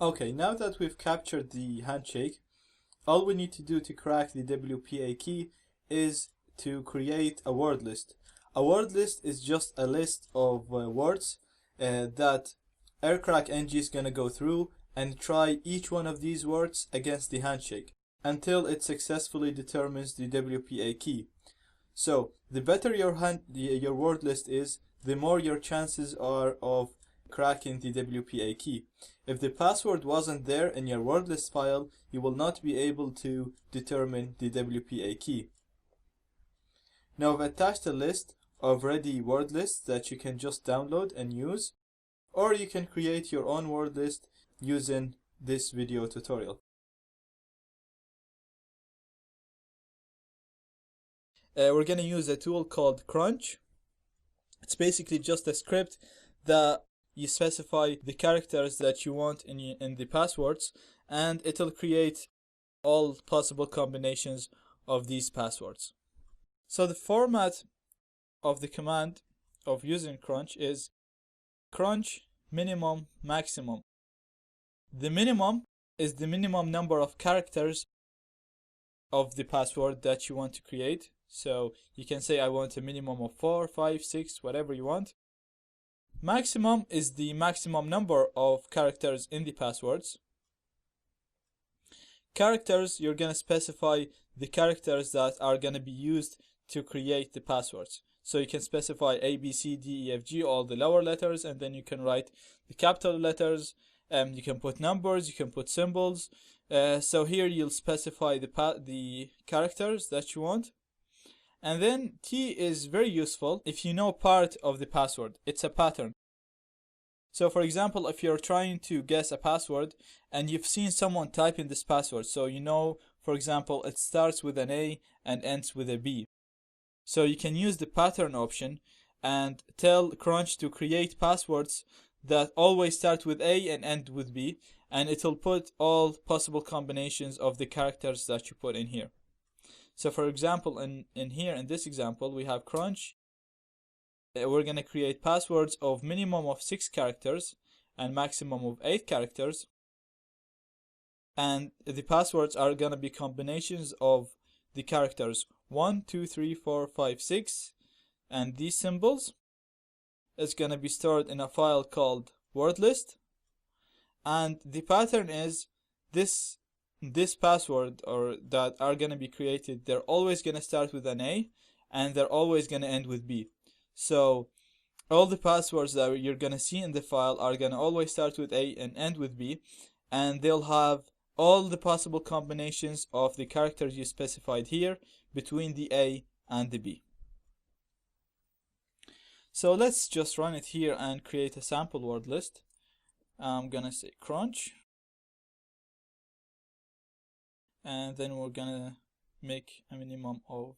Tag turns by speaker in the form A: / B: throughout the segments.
A: Okay, now that we've captured the handshake, all we need to do to crack the WPA key is to create a word list. A word list is just a list of words that AirCrackNG is going to go through and try each one of these words against the handshake until it successfully determines the WPA key. So the better your word list is, the more your chances are of cracking the WPA key. If the password wasn't there in your word list file, you will not be able to determine the WPA key. Now I've attached a list of ready word lists that you can just download and use, or you can create your own word list using this video tutorial. We're going to use a tool called Crunch. It's basically just a script that you specify the characters that you want in the passwords, and it'll create all possible combinations of these passwords. So the format of the command of using Crunch is crunch minimum maximum. The minimum is the minimum number of characters of the password that you want to create. So you can say I want a minimum of 4, 5, 6, whatever you want. Maximum is the maximum number of characters in the passwords. Characters, you're going to specify the characters that are going to be used to create the passwords. So you can specify A, B, C, D, E, F, G, all the lower letters, and then you can write the capital letters. You can put numbers, you can put symbols. So here you'll specify the characters that you want. And then T is very useful if you know part of the password. It's a pattern. So for example, if you're trying to guess a password and you've seen someone type in this password, so you know, for example, it starts with an A and ends with a B. So you can use the pattern option and tell Crunch to create passwords that always start with A and end with B, and it'll put all possible combinations of the characters that you put in here. So for example, in this example, we have Crunch. We're going to create passwords of minimum of 6 characters and maximum of 8 characters. And the passwords are going to be combinations of the characters 1, 2, 3, 4, 5, 6. And these symbols is going to be stored in a file called word list. And the pattern is this password or that are going to be created, they're always going to start with an A and they're always going to end with B. So all the passwords that you're going to see in the file are going to always start with A and end with B, and they'll have all the possible combinations of the characters you specified here between the A and the B. So let's just run it here and create a sample word list. I'm going to say crunch. And then we're gonna make a minimum of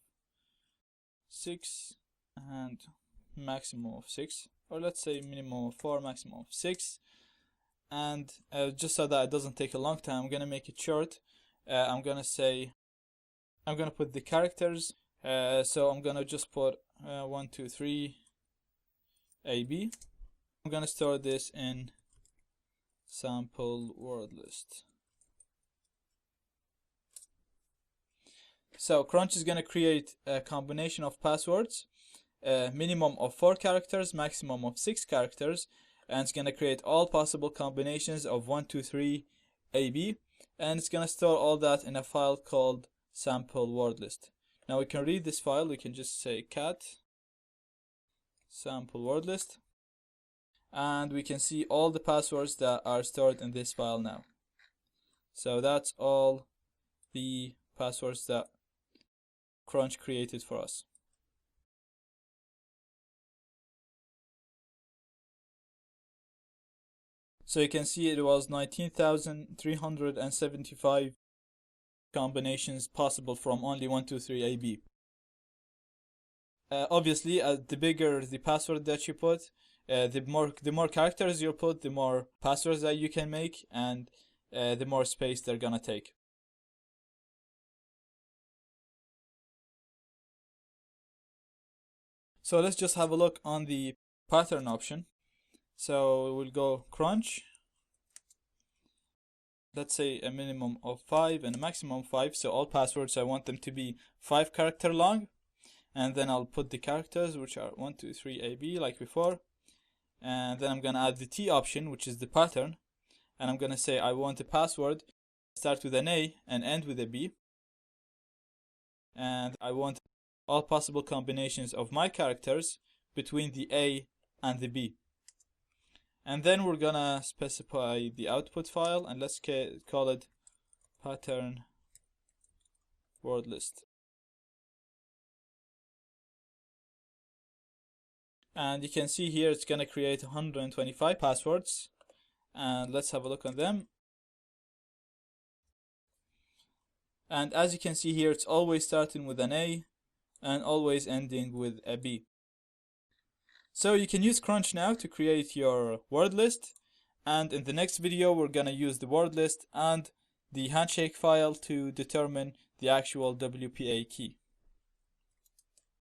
A: 6 and maximum of 6, or let's say minimum of 4, maximum of 6. And just so that it doesn't take a long time, I'm gonna make it short. I'm gonna put the characters. So I'm gonna just put 1, 2, 3 AB. I'm gonna store this in sample word list. So Crunch is going to create a combination of passwords, minimum of 4 characters, maximum of 6 characters, and it's going to create all possible combinations of 1, 2, 3, AB, and it's going to store all that in a file called sample word list. Now we can read this file. We can just say cat sample word list, and we can see all the passwords that are stored in this file now. So that's all the passwords that Crunch created for us. So you can see it was 19,375 combinations possible from only 1, 2, 3 AB. Obviously, the bigger the password that you put, the more characters you put, the more passwords that you can make, and the more space they're gonna take. So let's just have a look on the pattern option. So we'll go crunch, let's say a minimum of 5 and a maximum of 5. So all passwords, I want them to be 5 character long. And then I'll put the characters, which are 1, 2, 3, AB, like before. And then I'm going to add the T option, which is the pattern. And I'm going to say I want a password start with an A and end with a B. And I want all possible combinations of my characters between the A and the B. And then we're gonna specify the output file, and let's call it pattern word list. And you can see here it's gonna create 125 passwords, and let's have a look on them. And as you can see here, it's always starting with an A and always ending with a B. So you can use Crunch now to create your word list, and in the next video we're gonna use the word list and the handshake file to determine the actual WPA key.